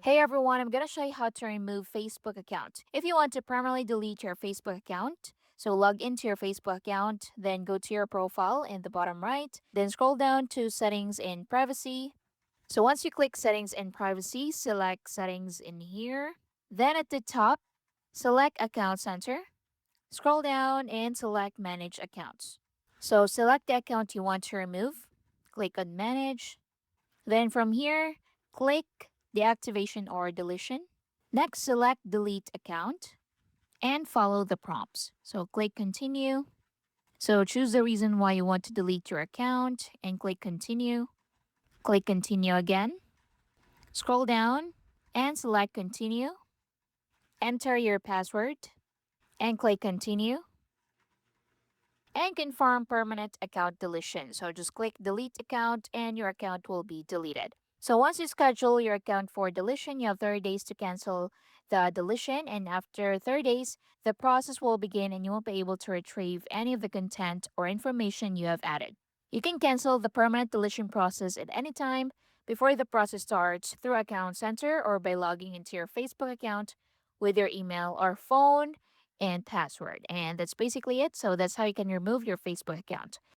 Hey everyone, I'm gonna show you how to remove Facebook account. If you want to permanently delete your Facebook account, so log into your Facebook account, then go to your profile in the bottom right, then scroll down to settings and privacy. So once you click settings and privacy, select settings in here. Then at the top, select account center. Scroll down and select manage accounts. So select the account you want to remove. Click on manage. Then from here, click deactivation or deletion. Next, select delete account and follow the prompts. So click continue. So choose the reason why you want to delete your account and click continue. Click continue again. Scroll down and select continue. Enter your password and click continue. And confirm permanent account deletion. So just click delete account and your account will be deleted. So once you schedule your account for deletion, you have 30 days to cancel the deletion, and after 30 days, the process will begin and you won't be able to retrieve any of the content or information you have added. You can cancel the permanent deletion process at any time before the process starts through Account Center or by logging into your Facebook account with your email or phone and password. And that's basically it. So that's how you can remove your Facebook account.